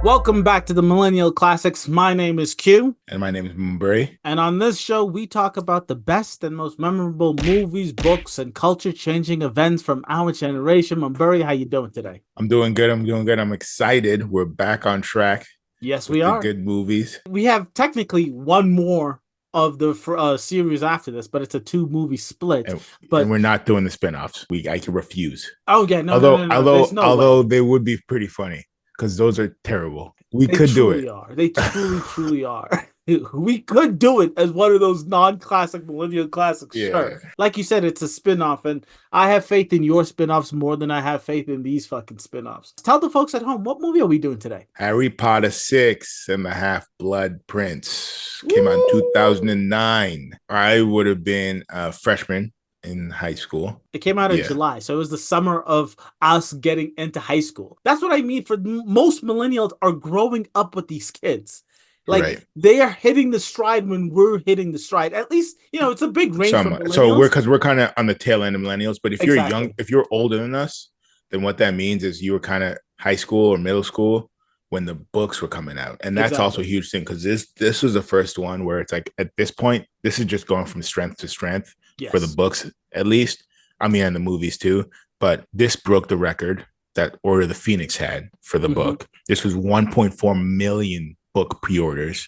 Welcome back to the Millennial Classics. My name is Q. And my name is Mumbury. And on this show, we talk about the best and most memorable movies, books, and culture-changing events from our generation. Mumbury, how you doing today? I'm doing good. I'm excited. We're back on track Yes, with we the are. good movies. We have technically one more of the series after this, but it's a two-movie split. And we're not doing the spinoffs. I can refuse. Oh yeah, no, Although, no, no, no. although, There's no although way. they would be pretty funny because those are terrible. We They could do it. truly are. They truly, truly are. We could do it as one of those non-classic millennial classics, Yeah. sure. Like you said, it's a spin-off, and I have faith in your spin-offs more than I have faith in these fucking spin-offs. Tell the folks at home, what movie are we doing today? Harry Potter 6 and the Half-Blood Prince came out in Woo! 2009. I would have been a freshman in high school. It came out in Yeah. July, so it was the summer of us getting into high school. That's what I mean. For most millennials are growing up with these kids. Like Right. they are hitting the stride when we're hitting the stride. At least, it's a big range for millennials. So we're kind of on the tail end of millennials, but if you're young, Exactly. if you're older than us, then what that means is you were kind of high school or middle school when the books were coming out. And that's also a Exactly. huge thing because this was the first one where it's like at this point, this is just going from strength to strength for the Yes. books, at least. I mean, and the movies too. But this broke the record that Order of the Phoenix had for the book. This was 1.4 million book pre-orders,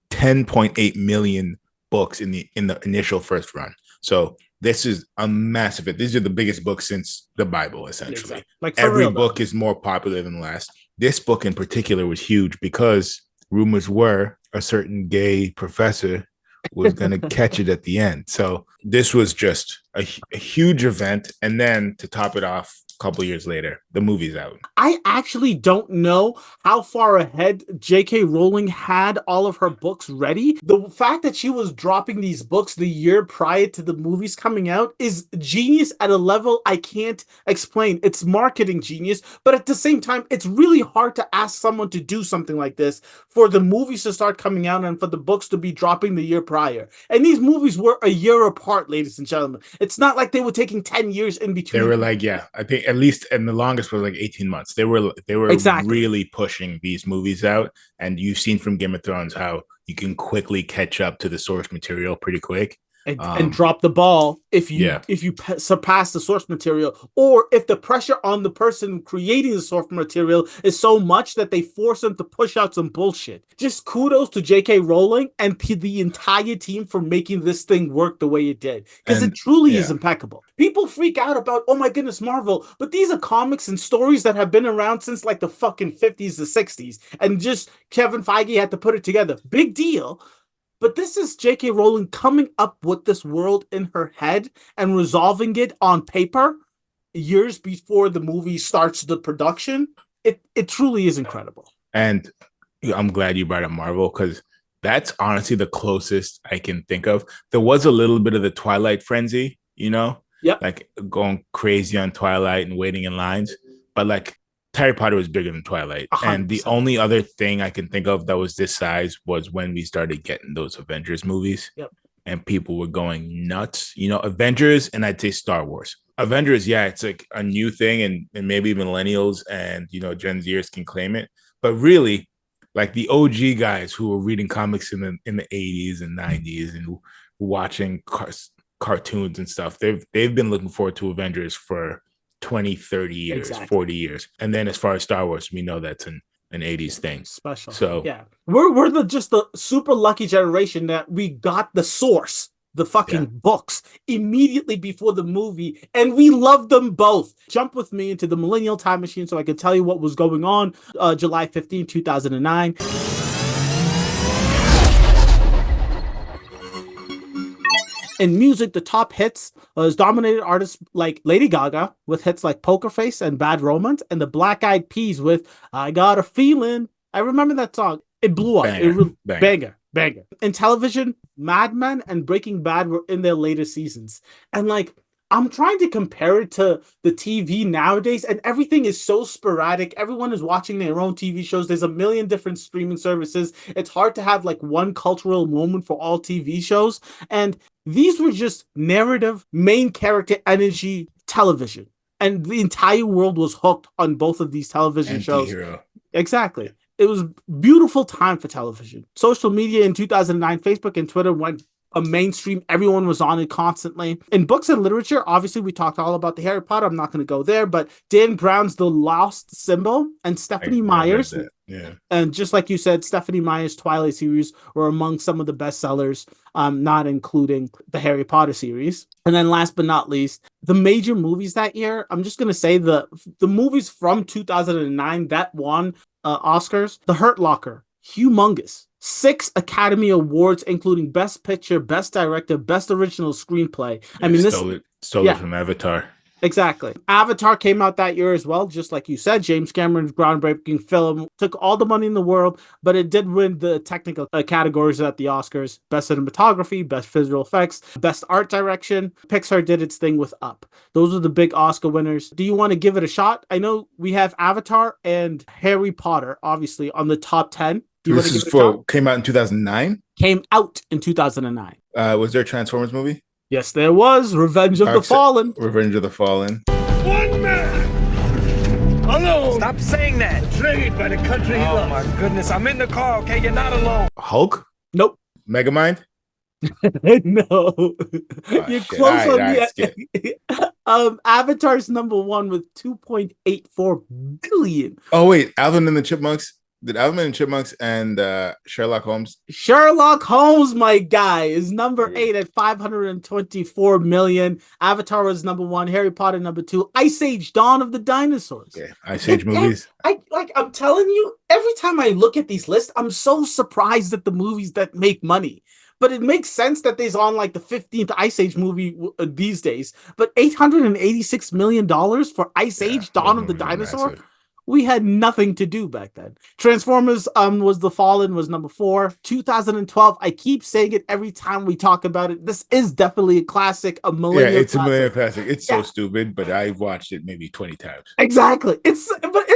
10.8 million books in the initial first run. So this is a massive hit. These are the biggest books since the Bible, essentially. Exactly. Like every real, book is more popular than the last. This book in particular was huge because rumors were a certain gay professor was going to catch it at the end. So this was just a huge event. And then to top it off, a couple years later, the movie's out. I actually don't know how far ahead J.K. Rowling had all of her books ready. The fact that she was dropping these books the year prior to the movies coming out is genius at a level I can't explain. It's marketing genius, but at the same time, it's really hard to ask someone to do something like this for the movies to start coming out and for the books to be dropping the year prior. And these movies were a year apart, ladies and gentlemen. It's not like they were taking 10 years in between. They were like, yeah, I think at least, and the longest was like 18 months. They were exactly really pushing these movies out. And you've seen from Game of Thrones how you can quickly catch up to the source material pretty quick. And drop the ball if you surpass the source material, or if the pressure on the person creating the source material is so much that they force them to push out some bullshit. Just kudos to J.K. Rowling and to the entire team for making this thing work the way it did, because it truly is impeccable. People freak out about, oh my goodness, Marvel, but these are comics and stories that have been around since like the fucking 50s to 60s, and just Kevin Feige had to put it together. Big deal. But this is J.K. Rowling coming up with this world in her head and resolving it on paper years before the movie starts the production. It truly is incredible. And I'm glad you brought up Marvel because that's honestly the closest I can think of. There was a little bit of the Twilight frenzy, Yep. like going crazy on Twilight and waiting in lines. But like Harry Potter was bigger than Twilight. 100%. And the only other thing I can think of that was this size was when we started getting those Avengers movies. Yep. And people were going nuts. Avengers and I'd say Star Wars. Avengers, yeah, it's like a new thing and maybe millennials and, Gen Zers can claim it. But really, like the OG guys who were reading comics in the 80s and 90s and watching cartoons and stuff, they've been looking forward to Avengers for 20, 30 years, exactly. 40 years. And then as far as Star Wars, we know that's an 80s thing. Special. So yeah. We're just the super lucky generation that we got the source, the fucking books, immediately before the movie, and we love them both. Jump with me into the Millennial Time Machine so I can tell you what was going on July 15, 2009. In music, the top hits was dominated artists like Lady Gaga with hits like Poker Face and Bad Romance, and the Black Eyed Peas with I Got a Feeling. I remember that song. It blew up. Banger. In television, Mad Men and Breaking Bad were in their later seasons. And like, I'm trying to compare it to the TV nowadays, and everything is so sporadic. Everyone is watching their own TV shows. There's a million different streaming services. It's hard to have like one cultural moment for all TV shows. And these were just narrative, main character energy television. And the entire world was hooked on both of these television shows. Anti-hero. Exactly. it was beautiful time for television. Social media in 2009, Facebook and Twitter went a mainstream. Everyone was on it constantly. In books and literature, obviously we talked all about the Harry Potter. I'm not going to go there, but Dan Brown's The Lost Symbol and Stephanie Meyer's, and just like you said, Stephanie Meyer's Twilight series were among some of the bestsellers, not including the Harry Potter series. And then last but not least, the major movies that year, I'm just going to say the movies from 2009 that won Oscars. The Hurt Locker, humongous. 6 Academy Awards, including Best Picture, Best Director, Best Original Screenplay. I mean, stole it from Avatar. Exactly. Avatar came out that year as well, just like you said. James Cameron's groundbreaking film took all the money in the world, but it did win the technical categories at the Oscars. Best cinematography, best visual effects, best art direction. Pixar did its thing with Up. Those are the big Oscar winners. Do you want to give it a shot? I know we have Avatar and Harry Potter, obviously, on the top 10. This is came out in 2009? Came out in 2009. Was there a Transformers movie? Yes, there was. Revenge of the Fallen. Revenge of the Fallen. One man alone. Stop saying that. Betrayed by the country he loves. Oh my goodness. I'm in the car, okay? You're not alone. Hulk? Nope. Megamind? No. You're close on the Avatar's number 1 with 2.84 billion. Oh, wait. Alvin and the Chipmunks? Did Alvin and Chipmunks and Sherlock Holmes? Sherlock Holmes, my guy, is number 8 at 524 million. Avatar was number 1. Harry Potter number 2. Ice Age: Dawn of the Dinosaurs. Yeah, Ice Age movies. I'm telling you, every time I look at these lists, I'm so surprised at the movies that make money. But it makes sense that there's on like the 15th Ice Age movie these days. But $886 million for Ice Age: Dawn of the Dinosaur. Massive. We had nothing to do back then. Transformers was The Fallen was number 4. 2012. I keep saying it every time we talk about it. This is definitely a classic, a millennial. Yeah, it's classic. A millennial classic. It's so stupid, but I've watched it maybe 20 times. Exactly. I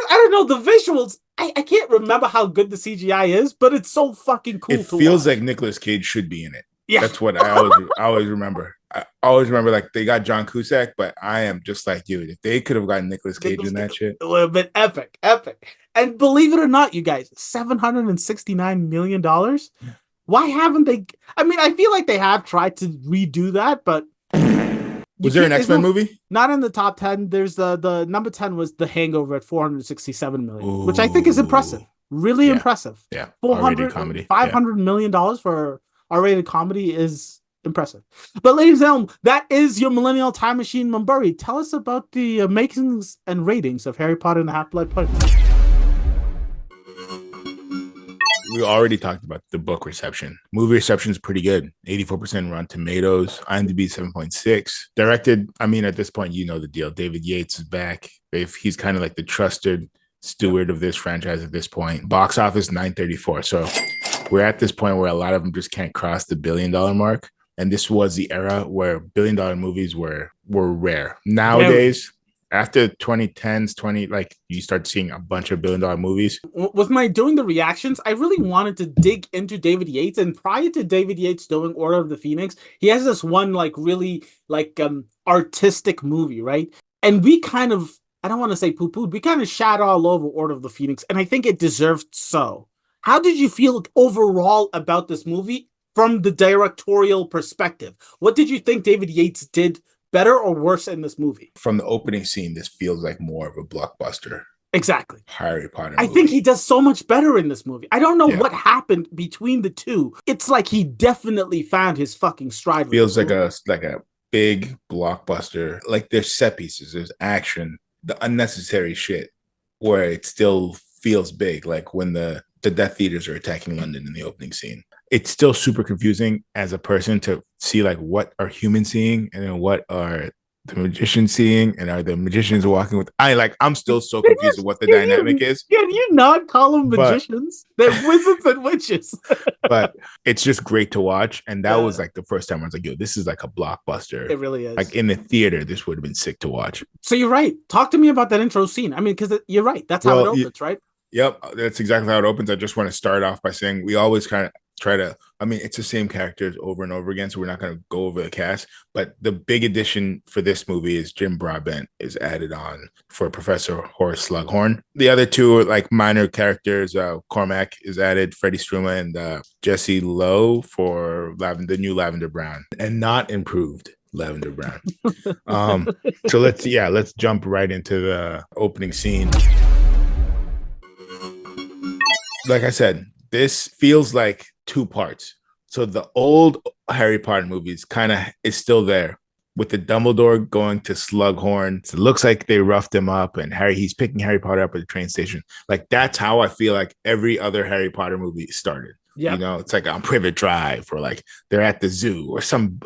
don't know, the visuals. I can't remember how good the CGI is, but it's so fucking cool. It feels like Nicolas Cage should be in it. Yeah, that's what I always remember. I always remember, like, they got John Cusack, but I am just like, dude, if they could have gotten Nicolas Cage in that shit, it would have been epic. And believe it or not, you guys, $769 million. Why haven't they? I mean, I feel like they have tried to redo that, but was there an X-Men movie? Not in the top 10. There's the number 10 was The Hangover at 467 million, which I think is impressive. Really impressive. Yeah, $500 million for R-rated comedy is impressive. But ladies and gentlemen, that is your Millennial Time Machine. Mumburi, tell us about the makings and ratings of Harry Potter and the Half-Blood Prince. We already talked about the book reception. Movie reception is pretty good. 84% Rotten Tomatoes. IMDb 7.6. Directed, I mean, at this point, you know the deal. David Yates is back. He's kind of like the trusted steward of this franchise at this point. Box office 934. So we're at this point where a lot of them just can't cross the $1 billion mark. And this was the era where $1 billion movies were rare. Nowadays, after 2010s, like, you start seeing a bunch of $1 billion movies. With my doing the reactions, I really wanted to dig into David Yates. And prior to David Yates doing Order of the Phoenix, he has this one like really like artistic movie, right? And we kind of, I don't want to say poo-pooed, we kind of shat all over Order of the Phoenix, and I think it deserved so. How did you feel overall about this movie from the directorial perspective? What did you think David Yates did better or worse in this movie? From the opening scene, this feels like more of a blockbuster. Exactly. Harry Potter movie. I think he does so much better in this movie. I don't know what happened between the two. It's like he definitely found his fucking stride. Feels like a big blockbuster. Like, there's set pieces, there's action, the unnecessary shit where it still feels big, like when the Death Eaters are attacking London in the opening scene. It's still super confusing as a person to see, like, what are humans seeing and then what are the magicians seeing, and are the magicians walking with... I'm still so confused with what the dynamic is. Can you not call them magicians? They're wizards and witches. But it's just great to watch, and that was like the first time I was like, yo, this is like a blockbuster. It really is. Like, in the theater, this would have been sick to watch. So you're right. Talk to me about that intro scene. I mean, because you're right. That's how it opens, right? Yep, that's exactly how it opens. I just want to start off by saying we always kind of try to. I mean, it's the same characters over and over again, so we're not going to go over the cast. But the big addition for this movie is Jim Broadbent is added on for Professor Horace Slughorn. The other two are like minor characters. Cormac is added, Freddie Struma, and Jesse Lowe for the new Lavender Brown, and not improved Lavender Brown. So let's jump right into the opening scene. Like I said, this feels like two parts. So the old Harry Potter movies kind of is still there with the Dumbledore going to Slughorn. It looks like they roughed him up and he's picking Harry Potter up at the train station. Like that's how I feel like every other Harry Potter movie started. Yep. You know, it's like on Privet Drive or like they're at the zoo or some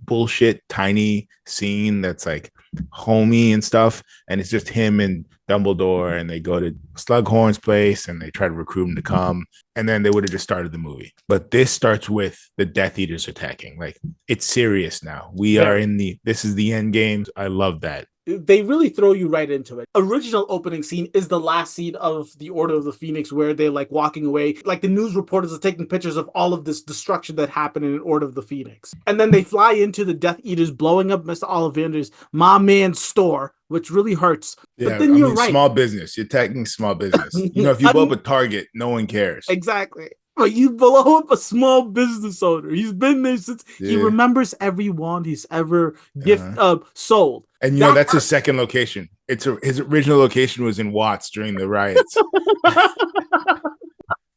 bullshit tiny scene that's like homey and stuff. And it's just him and Dumbledore and they go to Slughorn's place and they try to recruit him to come. And then they would have just started the movie. But this starts with the Death Eaters attacking. Like it's serious now. This is the end game. I love that. They really throw you right into it. Original opening scene is the last scene of the Order of the Phoenix where they're like walking away. Like the news reporters are taking pictures of all of this destruction that happened in Order of the Phoenix. And then they fly into the Death Eaters blowing up Mr. Ollivander's my man's store, which really hurts. Yeah, but then you're right. Small business. You're attacking small business. You know, if you blow up a Target, no one cares. Exactly. But you blow up a small business owner. He's been there since he remembers every wand he's ever sold. And you know, that's his second location. His original location was in Watts during the riots.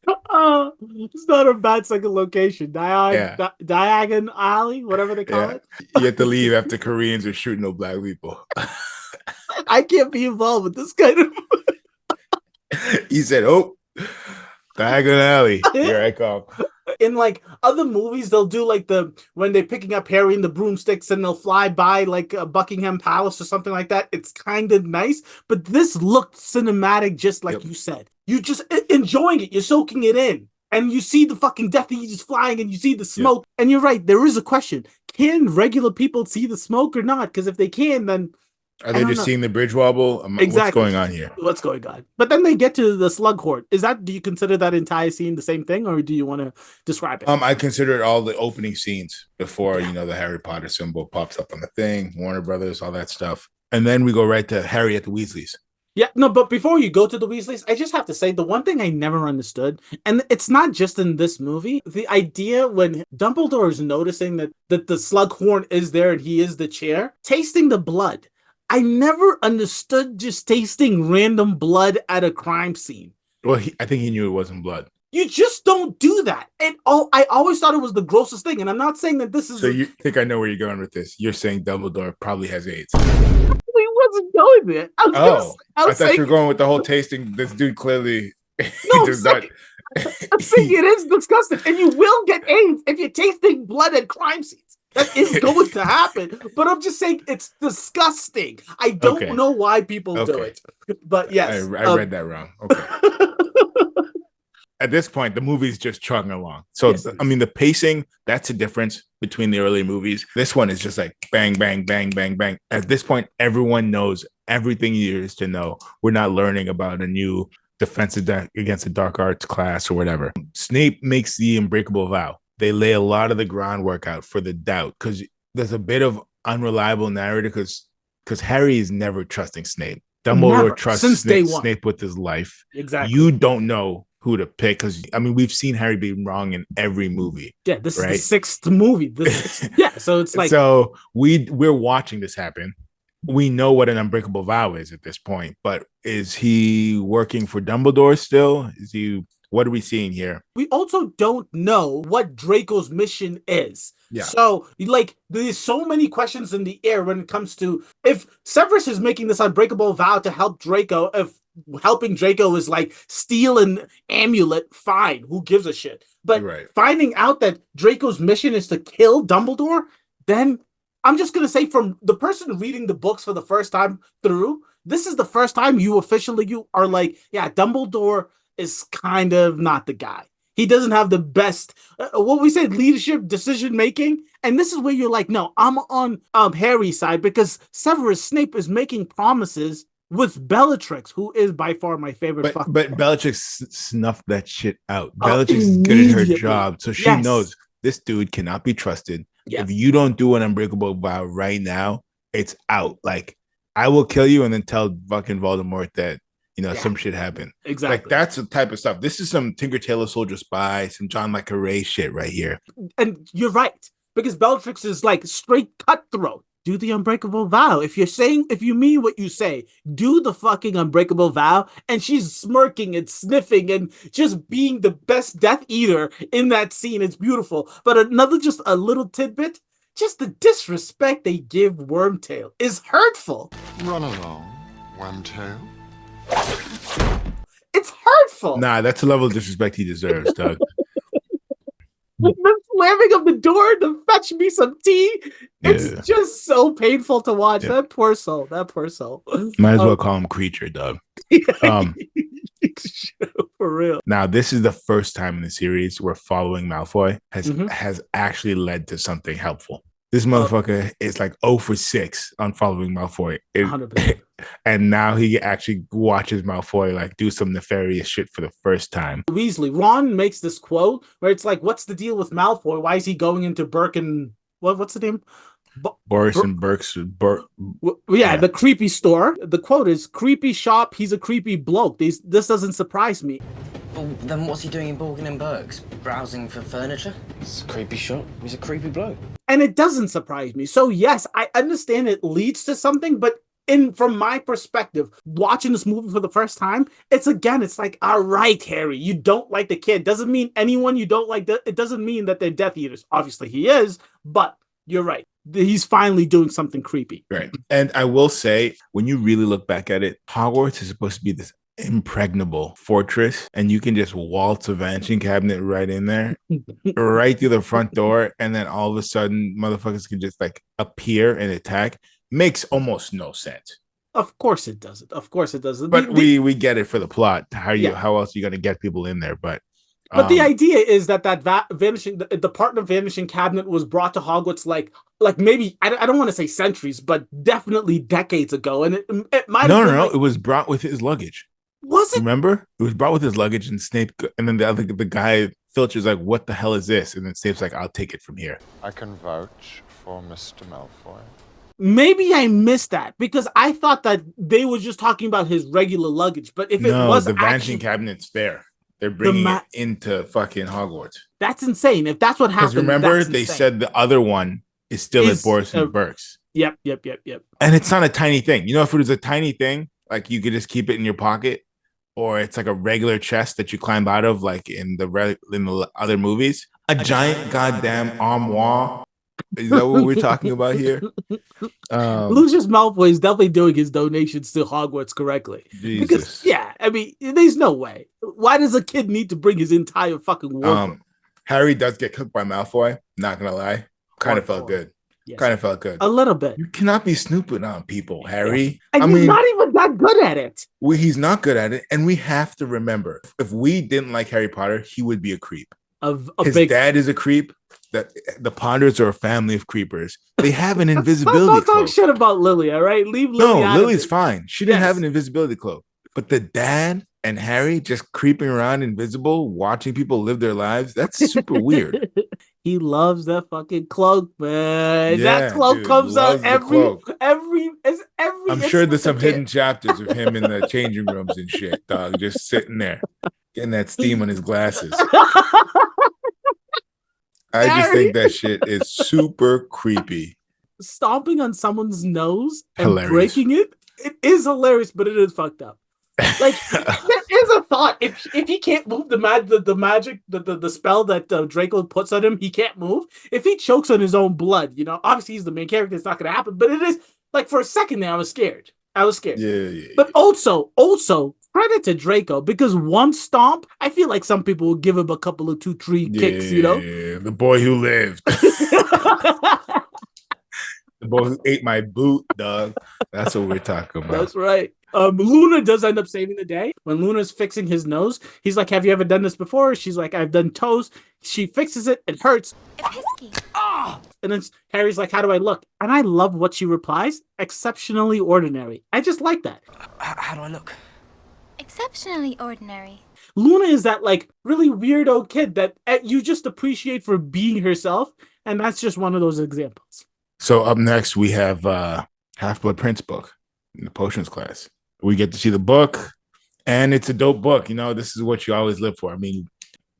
It's not a bad second location. Diagon Alley, whatever they call it. You have to leave after Koreans are shooting no black people. I can't be involved with this kind of. He said, "Oh, Diagon Alley, here I come." In like other movies, they'll do like when they're picking up Harry and the broomsticks and they'll fly by like Buckingham Palace or something like that. It's kind of nice, but this looked cinematic, just like you said. You just enjoying it. You're soaking it in. And you see the fucking Death Eaters flying and you see the smoke. And you're right. There is a question. Can regular people see the smoke or not? Because if they can, then... Are they just seeing the bridge wobble? Exactly. What's going on here? What's going on? But then they get to the Slughorn. Do you consider that entire scene the same thing, or do you want to describe it? I consider it all the opening scenes before, the Harry Potter symbol pops up on the thing, Warner Brothers, all that stuff. And then we go right to Harry at the Weasleys. Yeah, no, but before you go to the Weasleys, I just have to say the one thing I never understood, and it's not just in this movie, the idea when Dumbledore is noticing that the Slughorn is there and he is the chair, tasting the blood. I never understood just tasting random blood at a crime scene. Well, I think he knew it wasn't blood. You just don't do that. And I always thought it was the grossest thing. And I'm not saying that this is... So you think I know where you're going with this. You're saying Dumbledore probably has AIDS. He wasn't going there. I thought you were going with the whole tasting. This dude clearly... No, I'm saying it is disgusting. And you will get AIDS if you're tasting blood at crime scenes. That is going to happen. But I'm just saying it's disgusting. I don't know why people do it. But yes. I read that wrong. Okay. At this point, the movie's just chugging along. So, yes, the pacing, that's a difference between the early movies. This one is just like bang, bang, bang, bang, bang. At this point, everyone knows everything there is to know. We're not learning about a new defense against the dark arts class or whatever. Snape makes the unbreakable vow. They lay a lot of the groundwork out for the doubt because there's a bit of unreliable narrative because Harry is never trusting Snape. Dumbledore trusts Snape with his life. Exactly. You don't know who to pick because we've seen Harry be wrong in every movie. Yeah, this is the sixth movie. So it's like we're watching this happen. We know what an unbreakable vow is at this point, but is he working for Dumbledore still? What are we seeing here? We also don't know what Draco's mission is. Yeah. So, there's so many questions in the air when it comes to if Severus is making this unbreakable vow to help Draco, if helping Draco is like steal an amulet, fine, who gives a shit? But finding out that Draco's mission is to kill Dumbledore, then I'm just going to say from the person reading the books for the first time through, this is the first time you are like, yeah, Dumbledore is kind of not the guy. He doesn't have the best, leadership, decision making. And this is where you're like, no, I'm on Harry's side because Severus Snape is making promises with Bellatrix, who is by far my favorite. But Bellatrix snuffed that shit out. Bellatrix is good at her job, so she knows this dude cannot be trusted. If you don't do an unbreakable vow right now, it's out. Like, I will kill you and then tell fucking Voldemort that, some shit happened. Exactly. Like, that's the type of stuff. This is some Tinker Tailor Soldier Spy, some John Le Carré shit right here. And you're right, because Bellatrix is like straight cutthroat. Do the unbreakable vow. If you mean what you say, do the fucking unbreakable vow. And she's smirking and sniffing and just being the best Death Eater in that scene. It's beautiful. But just a little tidbit, just the disrespect they give Wormtail is hurtful. Run along, Wormtail. It's hurtful. Nah, that's the level of disrespect he deserves, Doug. The slamming of the door to fetch me some tea. It's just so painful to watch. That poor soul. Might as well call him Creature, Doug. For real. Now, this is the first time in the series where following Malfoy has actually led to something helpful. This motherfucker is like 0 for 6 on following Malfoy. 100%. And now he actually watches Malfoy like do some nefarious shit for the first time. Ron makes this quote where it's like, what's the deal with Malfoy? Why is he going into what's the name? Boris and Burke's the creepy store. The quote is, creepy shop, he's a creepy bloke. This doesn't surprise me. Well, then what's he doing in Borgin and Burke's? Browsing for furniture? It's a creepy shop. He's a creepy bloke. And it doesn't surprise me. So yes, I understand it leads to something, but from my perspective, watching this movie for the first time, it's like, all right, Harry, you don't like the kid. Doesn't mean anyone you don't like. It doesn't mean that they're Death Eaters. Obviously he is, but you're right. He's finally doing something creepy. Right. And I will say, when you really look back at it, Hogwarts is supposed to be this impregnable fortress, and you can just waltz a vanishing cabinet right in there, right through the front door, and then all of a sudden, motherfuckers can just like appear and attack. Makes almost no sense. Of course it doesn't. But we get it for the plot. How else are you going to get people in there? But the idea is that the partner vanishing cabinet was brought to Hogwarts like maybe I don't want to say centuries, but definitely decades ago, and it might. No, it was brought with his luggage. Was it? Remember, it was brought with his luggage, and Snape, and then the guy Filcher's like, "What the hell is this?" And then Snape's like, "I'll take it from here." I can vouch for Mr. Malfoy. Maybe I missed that because I thought that they were just talking about his regular luggage. But if it was the vanishing cabinet's there. They're bringing it into fucking Hogwarts. That's insane. If that's what happened. Because remember, they said the other one is still at Boris and Burke's. Yep. And it's not a tiny thing. If it was a tiny thing, like you could just keep it in your pocket, or it's like a regular chest that you climb out of, like in the other movies. A giant goddamn armoire. Is that what we're talking about here? Lucius Malfoy is definitely doing his donations to Hogwarts correctly. Jesus. Because, there's no way. Why does a kid need to bring his entire fucking wardrobe? Harry does get cooked by Malfoy. Not gonna lie, kind of felt good. Yes. Kind of felt good. A little bit. You cannot be snooping on people, Harry. And he's not even that good at it. He's not good at it, and we have to remember: if we didn't like Harry Potter, he would be a creep. His dad is a creep. That the Potters are a family of creepers. They have an invisibility cloak. Don't talk shit about Lily, all right? Leave Lily out. No, Lily's fine. She didn't have an invisibility cloak. But the dad and Harry just creeping around invisible, watching people live their lives, that's super weird. He loves that fucking cloak, man. That cloak comes out every. I'm sure there's some hidden chapters of him in the changing rooms and shit, dog, just sitting there, getting that steam on his glasses. I just think that shit is super creepy. Stomping on someone's nose and breaking it is hilarious, but it is fucked up. Like, there is a thought. If he can't move the magic, the spell that Draco puts on him, he can't move. If he chokes on his own blood, obviously he's the main character, it's not going to happen. But it is, like, for a second there, I was scared. Yeah. But also, credit to Draco, because one stomp, I feel like some people will give him a couple of 2-3 kicks, Yeah, the boy who lived. both ate my boot, dog. That's what we're talking about. That's right. Luna does end up saving the day. When Luna's fixing his nose, he's like, have you ever done this before? She's like, I've done toes. She fixes it. It hurts. And then Harry's like, how do I look? And I love what she replies. Exceptionally ordinary. I just like that. How do I look? Exceptionally ordinary. Luna is that like really weirdo kid that you just appreciate for being herself. And that's just one of those examples. So up next, we have Half-Blood Prince book in the potions class. We get to see the book, and it's a dope book. You know, this is what you always live for. I mean,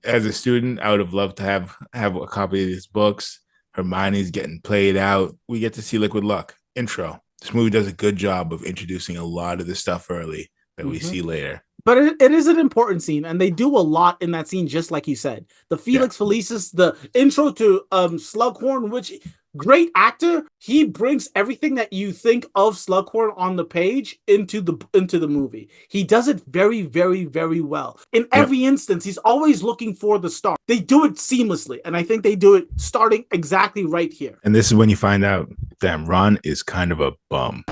as a student, I would have loved to have a copy of these books. Hermione's getting played out. We get to see Liquid Luck. Intro. This movie does a good job of introducing a lot of the stuff early that we see later. But it is an important scene, and they do a lot in that scene, just like you said. The Felix Felicis, the intro to Slughorn, which great actor. He brings everything that you think of Slughorn on the page into the movie. He does it very, very, very well. In every instance, he's always looking for the star. They do it seamlessly, and I think they do it starting exactly right here. And this is when you find out, damn, Ron is kind of a bum.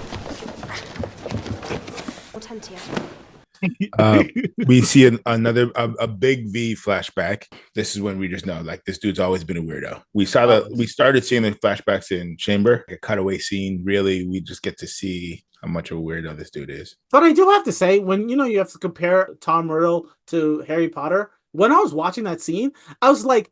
We see a big V flashback. This is when we just know, like, this dude's always been a weirdo. We started seeing the flashbacks in Chamber, a cutaway scene. Really, we just get to see how much of a weirdo this dude is. But I do have to say, when you have to compare Tom Riddle to Harry Potter, when I was watching that scene, I was like,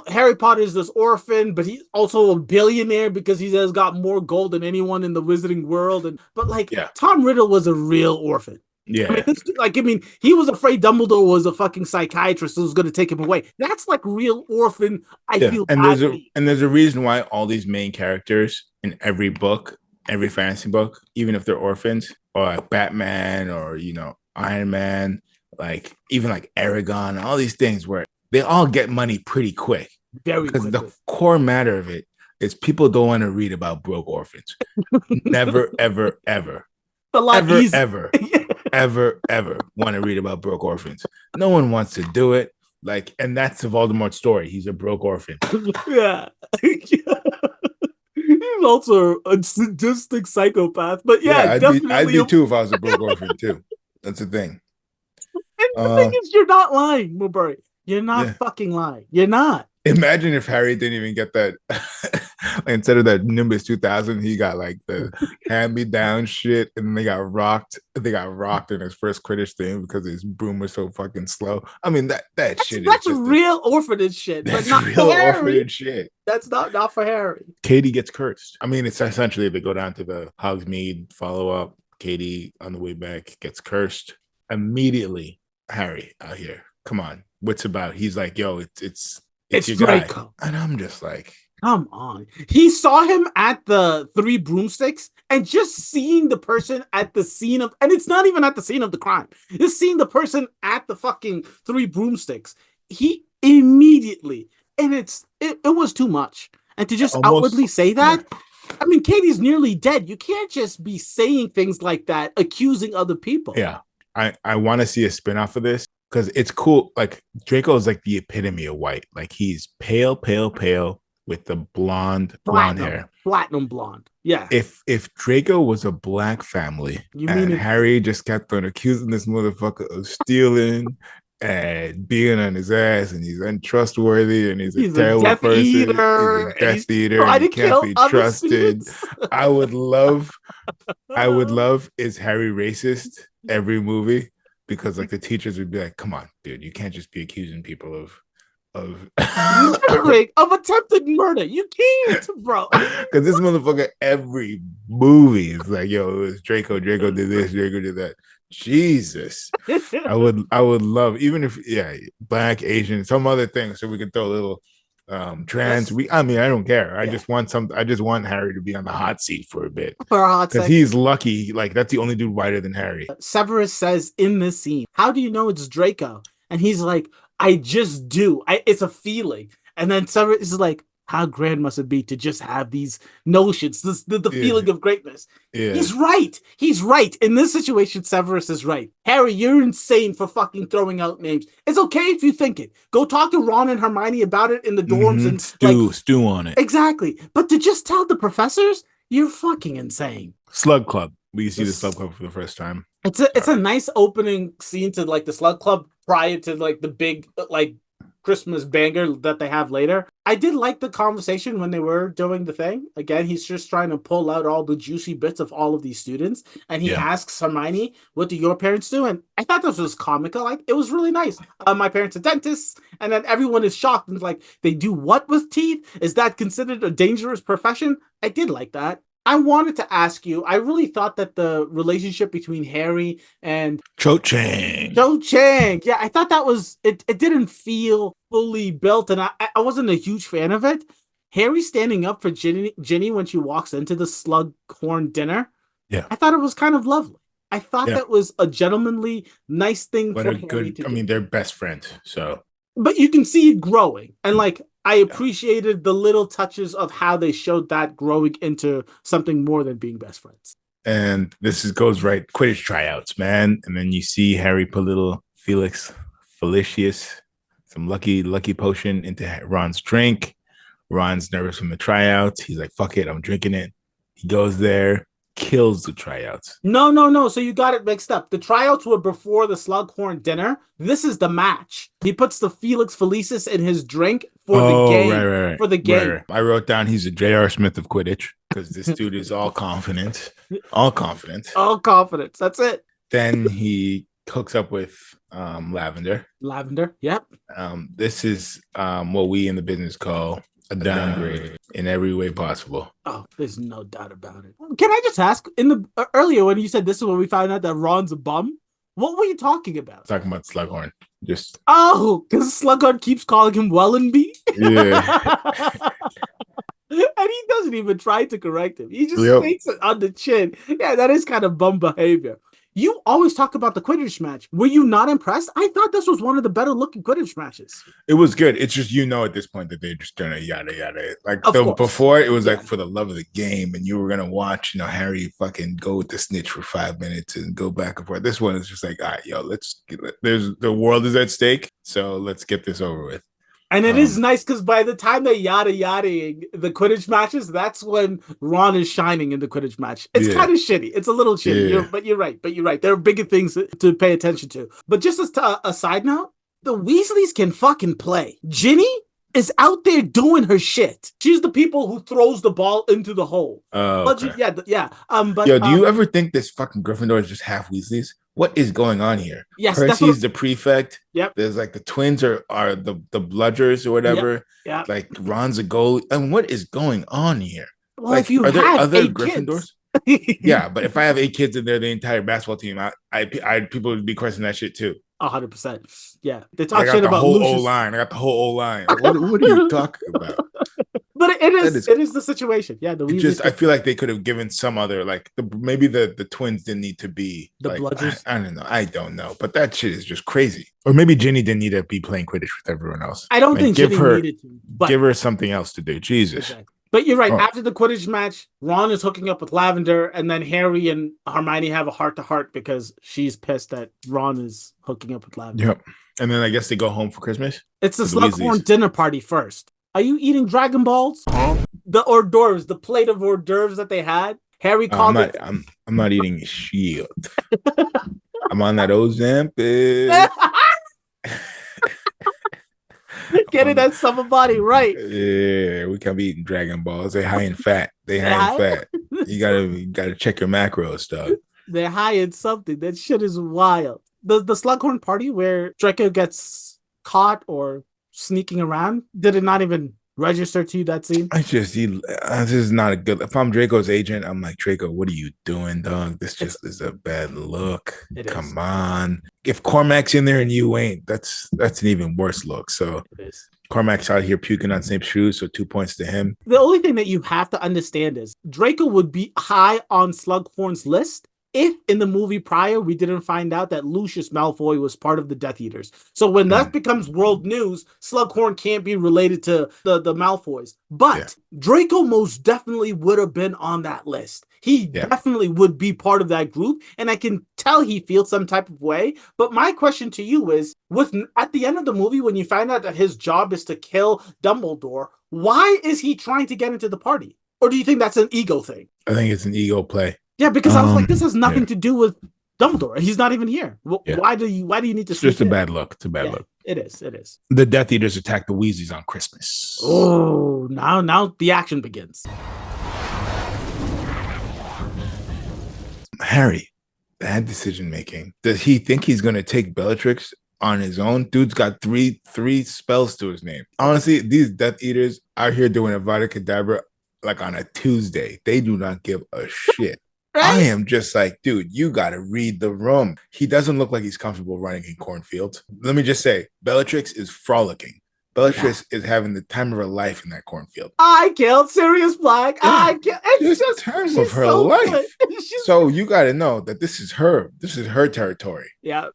Harry Potter is this orphan, but he's also a billionaire because he has got more gold than anyone in the wizarding world. But Tom Riddle was a real orphan. Yeah. I mean, he was afraid Dumbledore was a fucking psychiatrist who was going to take him away. That's like real orphan. I feel there's a reason why all these main characters in every book, every fantasy book, even if they're orphans, or like Batman or Iron Man, like even like Aragon, all these things where they all get money pretty quick. Because the core matter of it is people don't want to read about broke orphans. Never, ever, ever. Ever want to read about broke orphans. No one wants to do it. Like, and that's the Voldemort story. He's a broke orphan. Yeah. He's also a sadistic psychopath. But definitely. I'd be too if I was a broke orphan too. That's the thing. And the thing is, you're not lying, Mulberry. You're not fucking lying. You're not. Imagine if Harry didn't even get that. Instead of that Nimbus 2000, he got like the hand-me-down shit, and they got rocked. They got rocked in his first Quidditch thing because his broom was so fucking slow. I mean, that's shit. That's real orphanage shit. That's but not real for Harry. orphanage shit. That's not for Harry. Katie gets cursed. I mean, it's essentially they go down to the Hogsmeade follow-up. Katie on the way back gets cursed immediately. Harry out here. Come on, what's about? He's like, yo, it's your Draco. Guy. And I'm just like, come on. He saw him at the Three Broomsticks, and just seeing the person at the scene of, and it's not even at the scene of the crime, just seeing the person at the fucking Three Broomsticks, he immediately, and it was too much. And to just outwardly say that, I mean, Katie's nearly dead. You can't just be saying things like that, accusing other people. Yeah. I want to see a spin-off of this because it's cool. Like, Draco is like the epitome of white. Like, he's pale with the blonde hair. Platinum blonde. Yeah. If Draco was a black family and Harry just kept on accusing this motherfucker of stealing and being on his ass, and he's untrustworthy, and he's a terrible person. He's a Death Eater. And he can't be trusted. I would love is Harry racist every movie, because like the teachers would be like, come on, dude, you can't just be accusing people of attempted murder. You can't, bro. Because this motherfucker, every movie is like, yo, it was Draco did this, Draco did that. Jesus. I would love, even if black, Asian, some other thing, so we can throw a little trans. I don't care. I just want Harry to be on the hot seat for a bit. For a hot second. Because he's lucky. Like, that's the only dude whiter than Harry. Severus says in this scene, how do you know it's Draco? And he's like, I just do. It's a feeling. And then Severus is like, how grand must it be to just have these notions, the feeling of greatness? Yeah. He's right. In this situation, Severus is right. Harry, you're insane for fucking throwing out names. It's okay if you think it. Go talk to Ron and Hermione about it in the dorms and stew on it. Exactly. But to just tell the professors, You're fucking insane. Slug Club. We see the Slug Club for the first time. It's a nice opening scene to like the Slug Club prior to like the big like Christmas banger that they have later. I did like the conversation when they were doing the thing. Again, he's just trying to pull out all the juicy bits of all of these students, and he asks Hermione, "What do your parents do?" And I thought this was comical. Like it was really nice. My parents are dentists, and then everyone is shocked and like, "They do what with teeth? Is that considered a dangerous profession?" I did like that. I wanted to ask you, I really thought that the relationship between Harry and Cho Chang, yeah, I thought that was, it didn't feel fully built, and I wasn't a huge fan of it. Harry standing up for Ginny when she walks into the Slughorn dinner, I thought it was kind of lovely. I thought that was a gentlemanly, nice thing for Harry to do. I mean, they're best friends, so. But you can see it growing, and like, I appreciated the little touches of how they showed that growing into something more than being best friends. And this goes right Quidditch tryouts, man. And then you see Harry put little Felicius, some lucky potion into Ron's drink. Ron's nervous from the tryouts. He's like, "Fuck it, I'm drinking it." He goes there, kills the tryouts. No. So you got it mixed up. The tryouts were before the Slughorn dinner. This is the match. He puts the Felix Felicis in his drink for the game. Right. For the game. Right. I wrote down he's a J.R. Smith of Quidditch because this dude is all confident. All confidence. That's it. Then he hooks up with Lavender. Yep. This is what we in the business call a downgrade in every way possible. Oh, there's no doubt about it. Can I just ask, in the earlier when you said this is when we found out that Ron's a bum, what were you talking about? Talking about Slughorn. Just because Slughorn keeps calling him Wellenby. Yeah. And he doesn't even try to correct him. He just takes it on the chin. Yeah, that is kind of bum behavior. You always talk about the Quidditch match. Were you not impressed? I thought this was one of the better looking Quidditch matches. It was good. It's just, at this point that they're just gonna yada yada. Like before, it was like for the love of the game, and you were gonna watch, Harry fucking go with the snitch for 5 minutes and go back and forth. This one is just like, all right, yo, the world is at stake, so let's get this over with. And it is nice because by the time they yada-yadaing the Quidditch matches, that's when Ron is shining in the Quidditch match. It's kind of shitty. It's a little shitty, but you're right. There are bigger things to pay attention to. But just as a side note, the Weasleys can fucking play. Ginny is out there doing her shit. She's the people who throws the ball into the hole. Okay. Yeah. Do you ever think this fucking Gryffindor is just half Weasleys? What is going on here? Yes, Percy's the prefect. Yep. There's like the twins are the bludgers or whatever. Yep. Like Ron's a goalie. And what is going on here? Well, like, if you are there other Gryffindors? Yeah, but if I have 8 kids in there, the entire basketball team, I people would be questioning that shit too. 100%. Yeah, they talk shit about Lucius. I got the whole O-line. What are you talking about? But it is the situation. Yeah, I feel like they could have given some other, like maybe the twins didn't need to be the bludgers. I don't know, but that shit is just crazy. Or maybe Ginny didn't need to be playing Quidditch with everyone else. I don't think Ginny needed to. But give her something else to do. Jesus. Exactly. But you're right. After the Quidditch match, Ron is hooking up with Lavender, and then Harry and Hermione have a heart-to-heart because she's pissed that Ron is hooking up with Lavender. Yep. And then I guess they go home for Christmas. It's the Slughorn dinner party first. Are you eating Dragon Balls? The hors d'oeuvres, the plate of hors d'oeuvres that they had. Harry called it. I'm not eating shit. I'm on that Ozempic. Getting that summer body right. Yeah, we can't be eating Dragon Balls. They're high in fat. You gotta check your macros, dog. They're high in something. That shit is wild. The Slughorn party where Draco gets caught or sneaking around, did it not even register to you, that scene? This is not a good. If I'm Draco's agent, I'm like, Draco, what are you doing, dog? This just is a bad look. Come on. If Cormac's in there and you ain't, that's an even worse look. So Cormac's out here puking on Snape's shoes, so 2 points to him. The only thing that you have to understand is Draco would be high on Slughorn's list if in the movie prior we didn't find out that Lucius Malfoy was part of the Death Eaters. So when that becomes world news, Slughorn can't be related to the Malfoys. But Draco most definitely would have been on that list. He definitely would be part of that group, and I can tell he feels some type of way. But my question to you is, at the end of the movie, when you find out that his job is to kill Dumbledore, why is he trying to get into the party? Or do you think that's an ego thing? I think it's an ego play. Yeah, because I was like, this has nothing to do with Dumbledore. He's not even here. Why do you need to? It's just a bad look. It's a bad look. It is. It is. The Death Eaters attack the Weasleys on Christmas. Oh, now the action begins. Harry, bad decision making. Does he think he's gonna take Bellatrix on his own? Dude's got three spells to his name. Honestly, these Death Eaters are here doing Avada Kedavra like on a Tuesday. They do not give a shit. Right? I am just like, dude, you got to read the room. He doesn't look like he's comfortable running in cornfields. Let me just say, Bellatrix is frolicking. Bellatrix is having the time of her life in that cornfield. I killed Sirius Black. Yeah. It's just the time of her life. So you got to know that this is her. This is her territory. Yeah.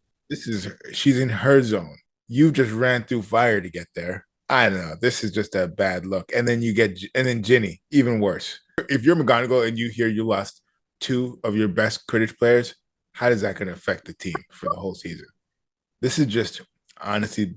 She's in her zone. You just ran through fire to get there. I don't know. This is just a bad look. And then Ginny, even worse. If you're McGonagall and you hear you lost 2 of your best Quidditch players, how is that going to affect the team for the whole season? This is just honestly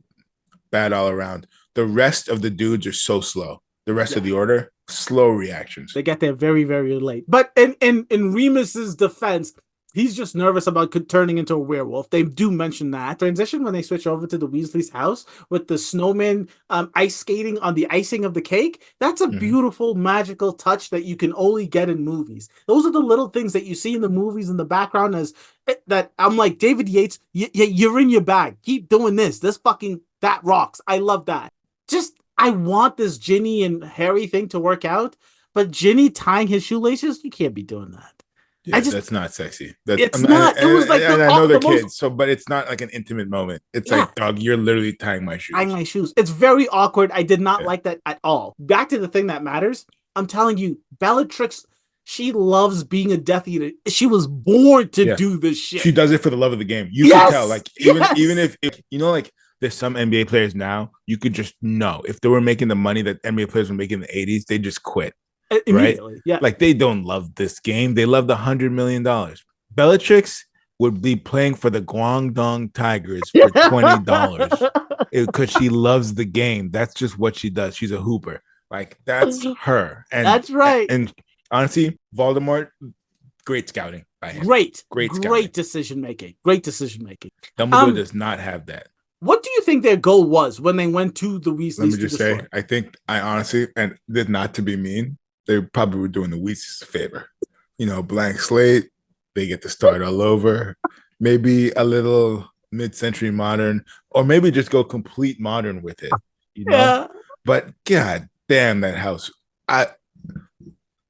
bad all around. The rest of the dudes are so slow. The rest of the order, slow reactions. They get there very, very late. But in Remus's defense, he's just nervous about turning into a werewolf. They do mention that transition when they switch over to the Weasley's house with the snowman ice skating on the icing of the cake. That's a beautiful, magical touch that you can only get in movies. Those are the little things that you see in the movies in the background that I'm like, David Yates, you're in your bag. Keep doing this. That rocks. I love that. I want this Ginny and Harry thing to work out, but Ginny tying his shoelaces, you can't be doing that. Yeah, that's not sexy. It's not. It was like, I know they're kids, but it's not like an intimate moment. It's like, dog, you're literally tying my shoes. Tying my shoes. It's very awkward. I did not like that at all. Back to the thing that matters. I'm telling you, Bellatrix, she loves being a Death Eater. She was born to do this shit. She does it for the love of the game. You can tell. Like even if you know, like there's some NBA players now, you could just know if they were making the money that NBA players were making in the 80s, they just quit. Immediately, right? Yeah. Like they don't love this game. They love the $100 million. Bellatrix would be playing for the Guangdong Tigers for $20 because she loves the game. That's just what she does. She's a hooper. Like that's her. And that's right. And honestly, Voldemort, great scouting by him. Great decision making. Great decision making. Dumbledore does not have that. What do you think their goal was when they went to the Weasleys? Let me just say, I honestly, and this not to be mean, they probably were doing the Weasleys a favor. You know, blank slate, they get to start all over. Maybe a little mid-century modern, or maybe just go complete modern with it. You know? Yeah. But god damn that house. I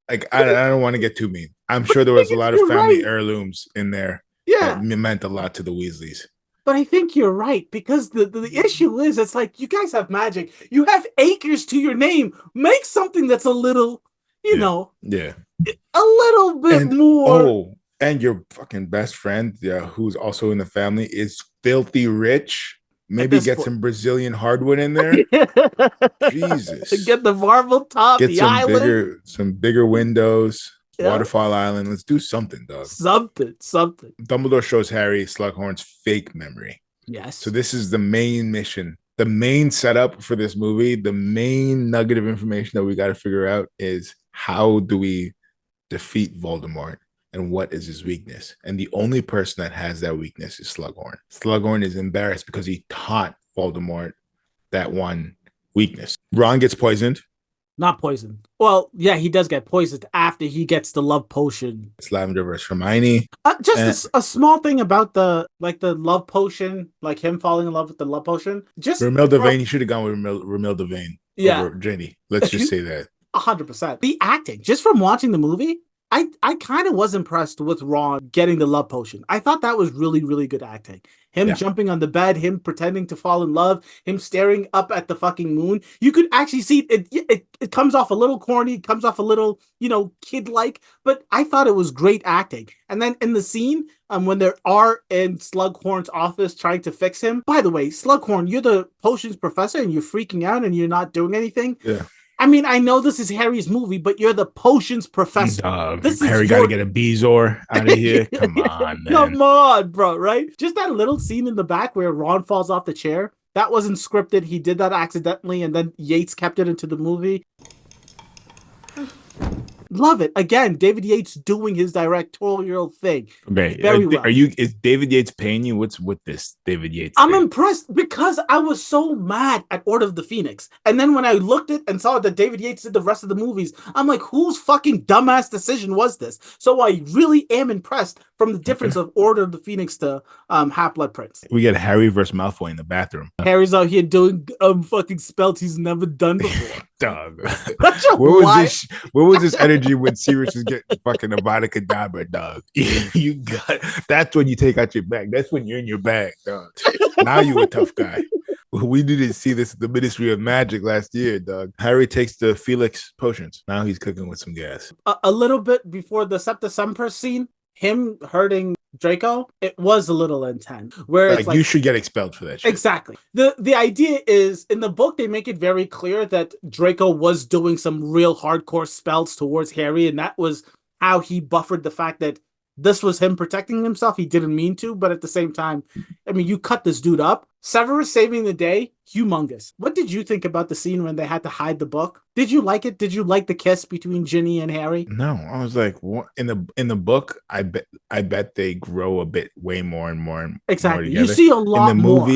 don't want to get too mean. I'm sure there was a lot of family heirlooms in there. Yeah. That meant a lot to the Weasleys. But I think you're right, because the issue is, it's like, you guys have magic. You have acres to your name. Make something that's a little, you know, a little bit more. Oh, and your fucking best friend, who's also in the family, is filthy rich. Maybe get some Brazilian hardwood in there. Jesus. Get the marble top, get some bigger windows. Yeah. Waterfall Island. Let's do something, dog. Something. Dumbledore shows Harry Slughorn's fake memory. Yes. So this is the main mission. The main setup for this movie, the main nugget of information that we got to figure out is how do we defeat Voldemort and what is his weakness? And the only person that has that weakness is Slughorn. Slughorn is embarrassed because he taught Voldemort that one weakness. Ron gets poisoned. Not poisoned. Well, yeah, he does get poisoned after he gets the love potion. It's Lavender versus Hermione. Just a small thing about the love potion, like him falling in love with the love potion. Just Romilda Vane. You should have gone with Romilda Vane over Ginny. Let's just say that. 100%. The acting, just from watching the movie, I kind of was impressed with Ron getting the love potion. I thought that was really, really good acting. Him jumping on the bed, him pretending to fall in love, him staring up at the fucking moon. You could actually see it comes off a little corny, it comes off a little, kid-like, but I thought it was great acting. And then in the scene, when they are in Slughorn's office trying to fix him, by the way, Slughorn, you're the potions professor and you're freaking out and you're not doing anything. Yeah. I mean, I know this is Harry's movie, but you're the potions professor. Harry got to get a Bezoar out of here. Come on, man. Come on, bro, right? Just that little scene in the back where Ron falls off the chair. That wasn't scripted. He did that accidentally, and then Yates kept it into the movie. Love it. Again, David Yates doing his directorial thing. Okay, Very well. Is David Yates paying you? What's with this David Yates? I'm thing? impressed because I was so mad at Order of the Phoenix. And then when I looked at and saw that David Yates did the rest of the movies, I'm like, whose fucking dumbass decision was this? So I really am impressed from the difference of Order of the Phoenix to Half-Blood Prince. We get Harry versus Malfoy in the bathroom. Harry's out here doing fucking spells he's never done before. Dog. Where was this energy when Sirius was getting fucking Avada Kedavra, dog? You got that's when you take out your bag. That's when you're in your bag, dog. Now you a tough guy. We didn't see this at the Ministry of Magic last year, dog. Harry takes the Felix potions. Now he's cooking with some gas. A little bit before the Septa Semper scene, him hurting Draco, it was a little intense. Where it's like you should get expelled for that shit. Exactly. The idea is, in the book, they make it very clear that Draco was doing some real hardcore spells towards Harry, and that was how he buffered the fact that this was him protecting himself. He didn't mean to, but at the same time, I mean, you cut this dude up. Severus saving the day, humongous. What did you think about the scene when they had to hide the book? Did you like it? Did you like the kiss between Ginny and Harry? No, I was like, what? In the book, I bet they grow a bit way more and more. And exactly. More you see a lot more.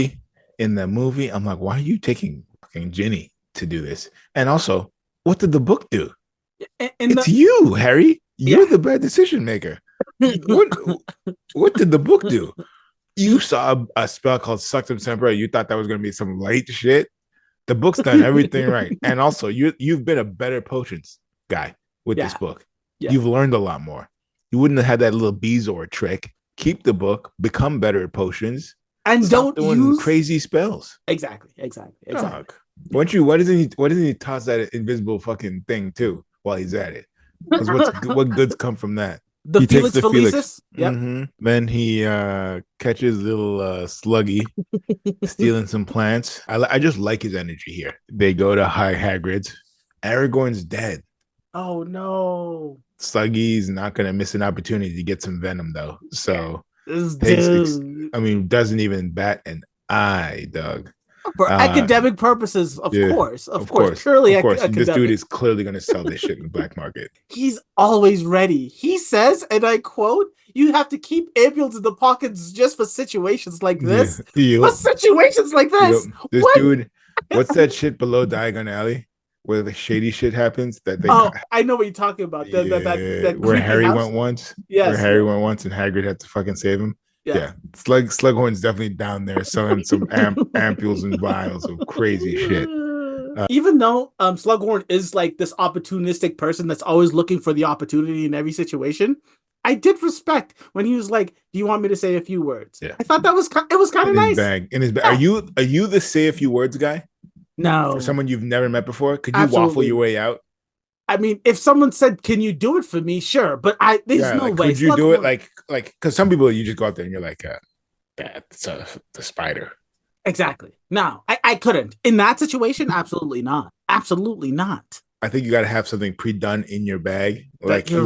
In the movie, I'm like, why are you taking fucking Ginny to do this? And also, what did the book do? It's you, Harry. You're the bad decision maker. What did the book do? You saw a spell called Suctum Semper. You thought that was going to be some light shit. The book's done everything right. And also, you've been a better potions guy with this book. Yeah. You've learned a lot more. You wouldn't have had that little Bezoar trick. Keep the book, become better at potions, and stop doing crazy spells. Exactly. Dog. Why doesn't he toss that invisible fucking thing too while he's at it? Because what goods come from that? He Felix takes the Felicis. Yep. Mm-hmm. Then he catches little Sluggy stealing some plants. I just like his energy here. They go to Hagrid's. Aragorn's dead. Oh no! Sluggy's not gonna miss an opportunity to get some venom though. So doesn't even bat an eye, Doug. For academic purposes, of course. Surely, of course. This dude is clearly going to sell this shit in the black market. He's always ready. He says, and I quote, "You have to keep ambulances in the pockets just for situations like this." For situations like this. This dude, what's that shit below Diagon Alley where the shady shit happens? I know what you're talking about. That where Harry went once. Yes. Where Harry went once and Hagrid had to fucking save him. Yeah. Slughorn's definitely down there selling some ampules and vials of crazy shit. Even though Slughorn is like this opportunistic person that's always looking for the opportunity in every situation, I did respect when he was like, "Do you want me to say a few words?" Yeah. I thought it was kind of nice. In his bag. Yeah. Are you the say a few words guy? No. For someone you've never met before, could you waffle your way out? I mean, if someone said, "Can you do it for me?" Sure, but there's no way. Could you do it like because some people you just go out there and you're like, that's the spider. Exactly. No, I couldn't in that situation. Absolutely not. Absolutely not. I think you got to have something pre-done in your bag. Like he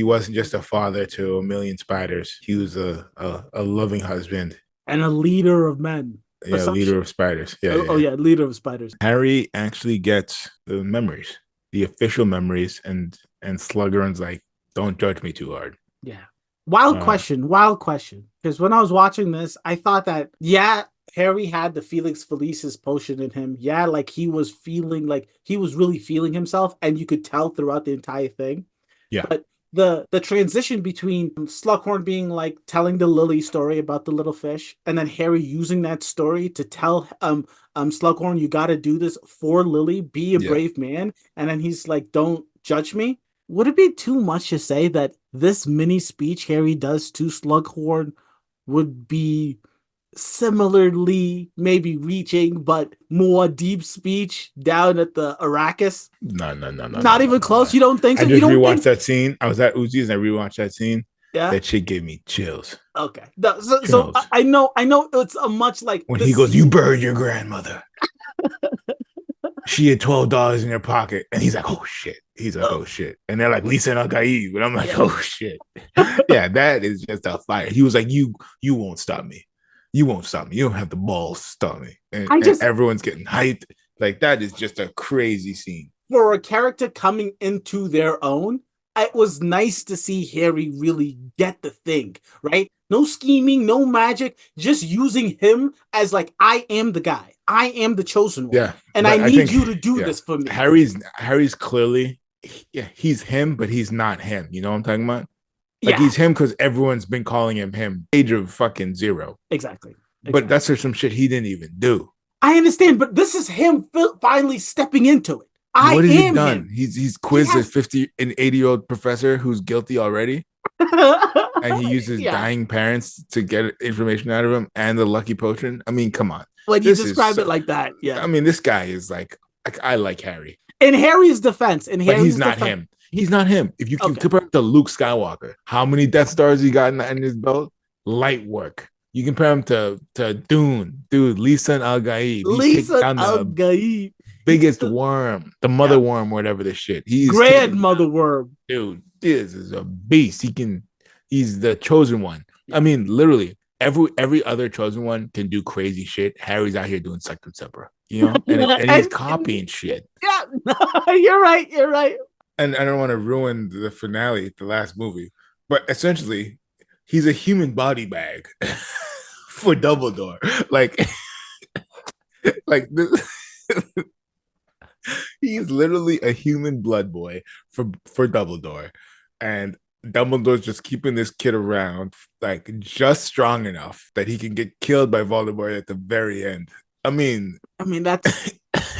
wasn't just a father to a million spiders. He was a loving husband and a leader of men. Yeah, leader of spiders. Yeah. Leader of spiders. Harry actually gets the memories. The official memories, and Slughorn's like, don't judge me too hard. Yeah. Wild question. Because when I was watching this, I thought that, Harry had the Felix Felicis potion in him. Yeah, like he was really feeling himself, and you could tell throughout the entire thing. Yeah. But the transition between Slughorn being like telling the Lily story about the little fish, and then Harry using that story to tell Slughorn, you got to do this for Lily, be a brave man, and then he's like, don't judge me. Would it be too much to say that this mini speech Harry does to Slughorn would be similarly maybe reaching but more deep speech down at the Arrakis? No. Not even close. You don't think so? I just rewatched that scene. I was at Uzi's and I rewatched that scene. Yeah, that shit gave me chills. Okay, so I know it's a much like when he goes, "You buried your grandmother." She had $12 in her pocket, and he's like, "Oh shit." He's like, "Oh shit," and they're like, "Lisa and Al-Qaid," but I'm like, "Oh shit." Yeah, that is just a fire. He was like, "You won't stop me. You won't stop me. You don't have the balls to stop me." And everyone's getting hyped. Like that is just a crazy scene. for a character coming into their own, it was nice to see Harry really get the thing, right? No scheming, no magic, just using him as like, I am the guy. I am the chosen one. Yeah. And I need you to do this for me. Harry's clearly, he's him, but he's not him. You know what I'm talking about? Like, he's him because everyone's been calling him age of fucking 0. Exactly. But that's some shit he didn't even do. I understand, but this is him finally stepping into it. What has he done? Him. He's quizzed a 50 and 80-year-old professor who's guilty already. And he uses dying parents to get information out of him and the lucky potion. I mean, come on. When you describe it like that, yeah. I mean, this guy is like I like Harry. In Harry's defense, but he's not him. He's not him. If you can compare him to Luke Skywalker, how many Death Stars he got in his belt? Light work. You compare him to Dune, dude, Lisa Al-Gaib. Lisa Al-Gaib. Biggest worm, the mother worm, whatever the shit. He's grandmother worm. Dude, this is a beast. He's the chosen one. I mean, literally, every other chosen one can do crazy shit. Harry's out here doing Sectum Sempra, you know, and he's copying shit. Yeah, you're right. You're right. And I don't want to ruin the finale, the last movie, but essentially, he's a human body bag for Dumbledore. Like this. He's literally a human blood boy for Dumbledore, and Dumbledore's just keeping this kid around, like, just strong enough that he can get killed by Voldemort at the very end. I mean that's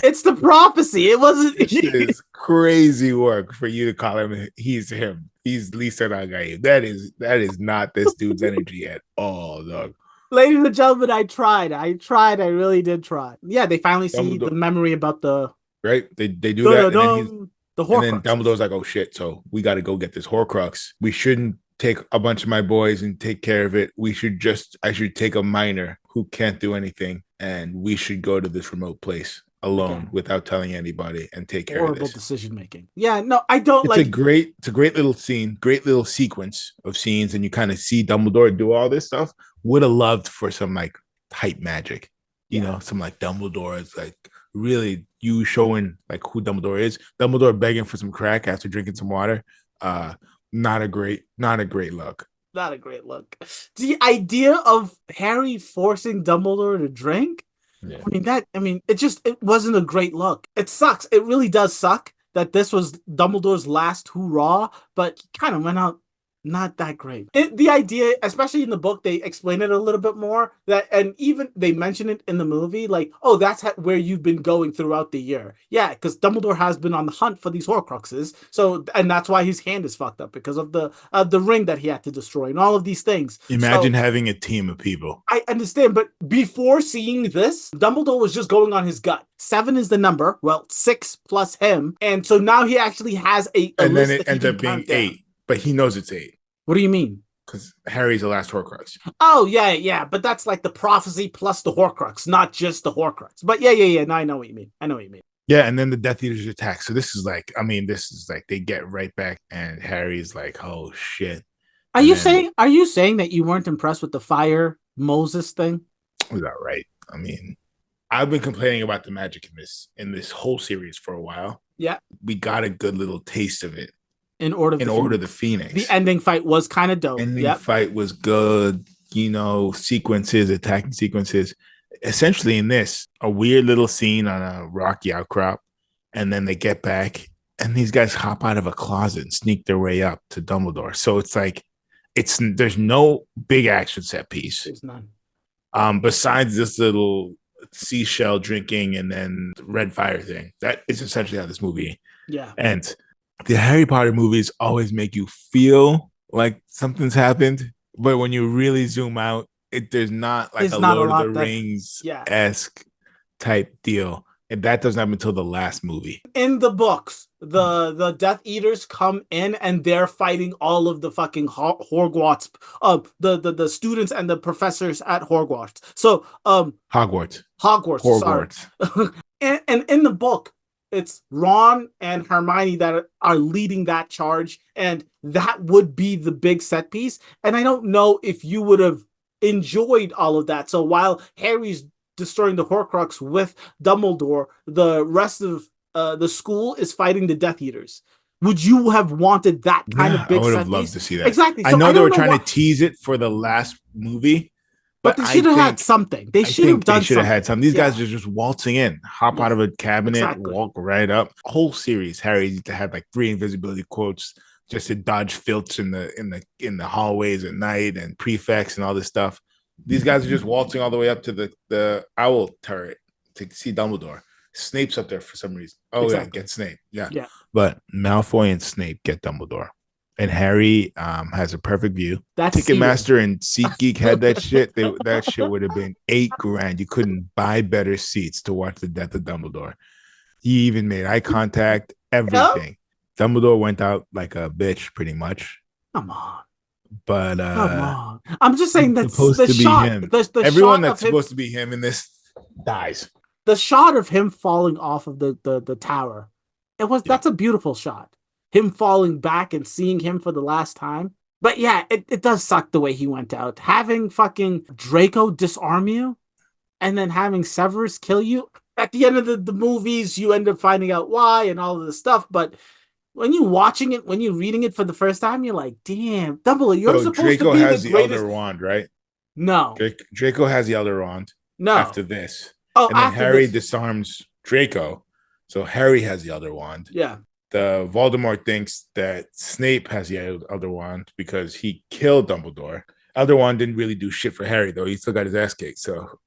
it's the prophecy. It wasn't. It's crazy work for you to call him. He's him. He's Lisa Al-Gaib. That is not this dude's energy at all, dog. Ladies and gentlemen, I tried. I really did try. Yeah, they finally see the memory about the. Right, they do that, and then Dumbledore's like, "Oh shit! So we got to go get this Horcrux. We shouldn't take a bunch of my boys and take care of it. I should take a minor who can't do anything, and we should go to this remote place alone without telling anybody and take care of this." Horrible decision making. Yeah, no, I don't It's a great little scene, great little sequence of scenes, and you kind of see Dumbledore do all this stuff. Would have loved for some like hype magic, you know, some like Dumbledore is like really you showing like who Dumbledore is. Dumbledore begging for some crack after drinking some water. Not a great look. Not a great look. The idea of Harry forcing Dumbledore to drink. Yeah. It wasn't a great look. It sucks. It really does suck that this was Dumbledore's last hurrah, but he kind of went out not that great. The idea, especially in the book, they explain it a little bit more, and even they mention it in the movie, like, oh, that's where you've been going throughout the year. Yeah, because Dumbledore has been on the hunt for these Horcruxes, and that's why his hand is fucked up, because of the ring that he had to destroy and all of these things. Imagine having a team of people. I understand, but before seeing this, Dumbledore was just going on his gut. 7 is the number, 6 plus him, and so now he actually has and then it ends up being 8. But he knows it's 8. What do you mean? Because Harry's the last Horcrux. Oh, yeah. But that's like the prophecy plus the Horcrux, not just the Horcrux. But yeah. No, I know what you mean. Yeah, and then the Death Eaters attack. So this is like they get right back, and Harry's like, oh shit. Are you saying that you weren't impressed with the fire Moses thing? It was all right. I mean, I've been complaining about the magic in this whole series for a while. Yeah. We got a good little taste of it. In Order of the Phoenix. The ending fight was kind of dope. Fight was good. You know, attacking sequences. Essentially in this, a weird little scene on a rocky outcrop. And then they get back and these guys hop out of a closet and sneak their way up to Dumbledore. So it's like, there's no big action set piece. There's none. Besides this little seashell drinking and then red fire thing. That is essentially how this movie ends. The Harry Potter movies always make you feel like something's happened, but when you really zoom out, there's not like a Lord of the Rings-esque type deal. And that doesn't happen until the last movie. In the books, the Death Eaters come in and they're fighting all of the fucking Hogwarts, the students and the professors at Hogwarts. So Hogwarts. Sorry. and in the book, it's Ron and Hermione that are leading that charge, and that would be the big set piece. And I don't know if you would have enjoyed all of that. So while Harry's destroying the Horcrux with Dumbledore, the rest of the school is fighting the Death Eaters. Would you have wanted that kind of big I would set have loved piece? to see that. Exactly. I So know they were trying why, to tease it for the last movie, but they should have had something. They should have done they should have had something. These Yeah. guys are just waltzing in, hop out of a cabinet, walk right up. Whole series, Harry had like 3 invisibility quotes just to dodge filch in the hallways at night and prefects and all this stuff. These guys are just waltzing all the way up to the owl turret to see Dumbledore. Snape's up there for some reason. Oh yeah, get Snape. Yeah. But Malfoy and Snape get Dumbledore. And Harry has a perfect view. That's Ticketmaster and SeatGeek had that shit. That shit would have been $8,000. You couldn't buy better seats to watch the death of Dumbledore. He even made eye contact, everything. Dumbledore went out like a bitch, pretty much. Come on. But come on. I'm just saying that's supposed the to be shot. him. Everyone that's supposed to be him in this dies. The shot of him falling off of the tower. That's a beautiful shot. Him falling back and seeing him for the last time. But yeah, it does suck the way he went out. Having fucking Draco disarm you and then having Severus kill you. At the end of the movies, you end up finding out why and all of this stuff. But when you're watching it, when you're reading it for the first time, you're like, damn, Dumbledore, you're supposed Draco to be has the the greatest... Elder Wand, right? No. Draco has the Elder Wand. No. After this. Oh, and then after Harry this. disarms Draco. So Harry has the Elder Wand. Yeah. The Voldemort thinks that Snape has the Elder Wand because he killed Dumbledore. Elder Wand didn't really do shit for Harry, though. He still got his ass kicked. So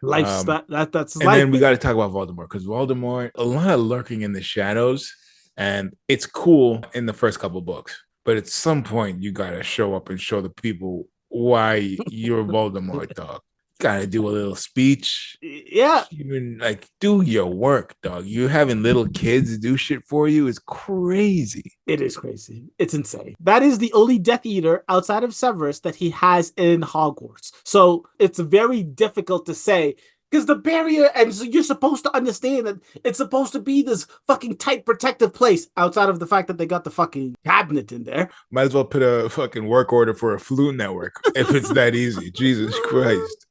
that's and then we got to talk about Voldemort, because Voldemort, a lot of lurking in the shadows, and it's cool in the first couple books, but at some point you got to show up and show the people why you're Voldemort, dog. Got to do a little speech. Yeah. Even like do your work, dog. You having little kids do shit for you is crazy. It is crazy. It's insane. That is the only Death Eater outside of Severus that he has in Hogwarts. So it's very difficult to say, because the barrier, and so you're supposed to understand that it's supposed to be this fucking tight protective place outside of the fact that they got the fucking cabinet in there. Might as well put a fucking work order for a Flute network if it's that easy. Jesus Christ.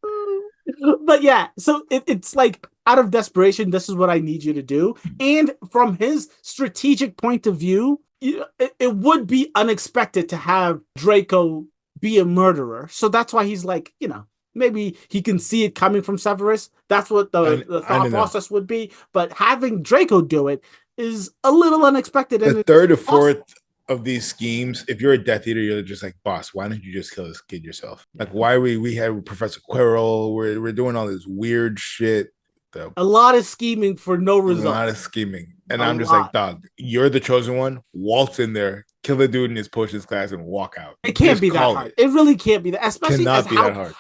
But yeah, so it's like, out of desperation, this is what I need you to do. And from his strategic point of view, it would be unexpected to have Draco be a murderer. So that's why he's like, maybe he can see it coming from Severus. That's what the thought process would be. But having Draco do it is a little unexpected. The third or fourth of these schemes, if you're a Death Eater, you're just like, boss, why don't you just kill this kid yourself? Like, why we have Professor Quirrell, we're doing all this weird shit. A lot of scheming for no result. A lot of scheming. And I'm just like, dog, you're the chosen one. Waltz in there, kill the dude in his potions class, and walk out. It can't be that hard. It really can't be that, especially as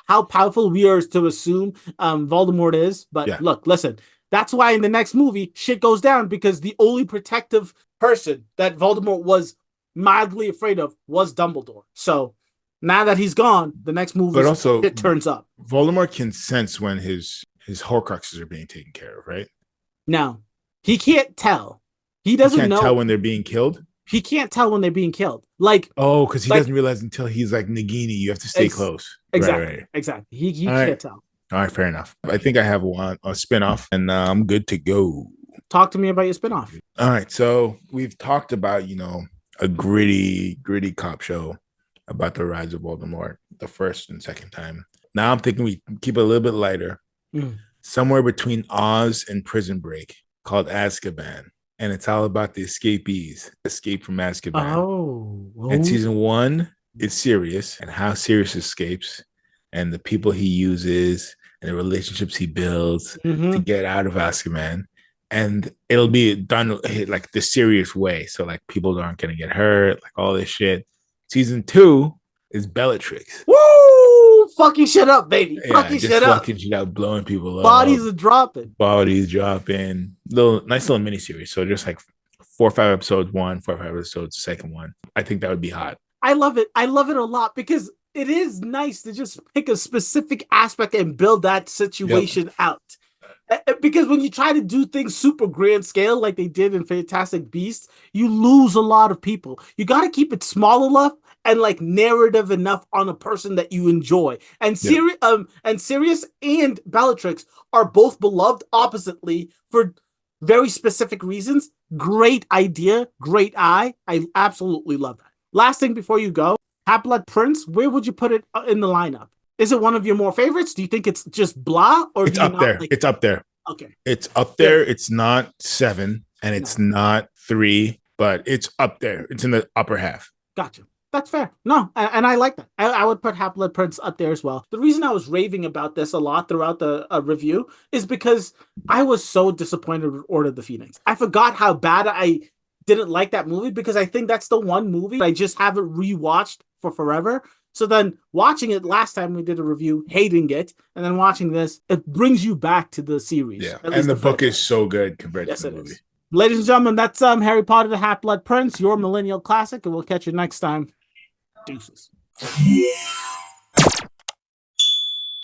how powerful we are to assume Voldemort is. But look, listen, that's why in the next movie, shit goes down, because the only protective person that Voldemort was mildly afraid of was Dumbledore. So now that he's gone, the next movie it turns up. Voldemort can sense when his Horcruxes are being taken care of, right? No, he can't tell. He doesn't know. Tell when they're being killed. He can't tell when they're being killed. Like, because he doesn't realize until he's like Nagini. You have to stay close. Exactly. Right. Exactly. He can't tell. All right, fair enough. I think I have a spinoff, and I'm good to go. Talk to me about your spinoff. All right, so we've talked about a gritty cop show about the rise of Voldemort the first and second time. Now I'm thinking we keep it a little bit lighter. Somewhere between Oz and Prison Break, called Azkaban, and it's all about the escapees, escape from Azkaban. And season 1 is Sirius, and how Sirius escapes, and the people he uses, and the relationships he builds to get out of Azkaban. And it'll be done like the serious way, so like people aren't gonna get hurt, like all this shit. Season 2 is Bellatrix. Woo! Fucking shit up, baby. Fucking shit up. Fucking shit up, blowing people up. Bodies are dropping. Nice little miniseries. So just like 4 or 5 episodes, 4 or 5 episodes, second one. I think that would be hot. I love it. I love it a lot, because it is nice to just pick a specific aspect and build that situation out. Because when you try to do things super grand scale like they did in Fantastic Beasts, you lose a lot of people. You got to keep it small enough and like narrative enough on a person that you enjoy. And Sirius and Bellatrix are both beloved oppositely for very specific reasons. Great idea, great eye. I absolutely love that. Last thing before you go, Half-Blood Prince, where would you put it in the lineup? Is it one of your more favorites? Do you think it's just blah? Or it's up there. It's up there. Okay. It's up there. It's not 7 and it's not 3, but it's up there. It's in the upper half. Gotcha. That's fair. No, and I like that. I would put Half-Blood Prince up there as well. The reason I was raving about this a lot throughout the review is because I was so disappointed with Order of the Phoenix. I forgot how bad I didn't like that movie because I think that's the one movie I just haven't rewatched for forever. So then watching it last time we did a review, hating it, and then watching this, it brings you back to the series. Yeah, and the book is so good compared to the movie. Ladies and gentlemen, that's Harry Potter the Half-Blood Prince, your millennial classic, and we'll catch you next time. Deuces.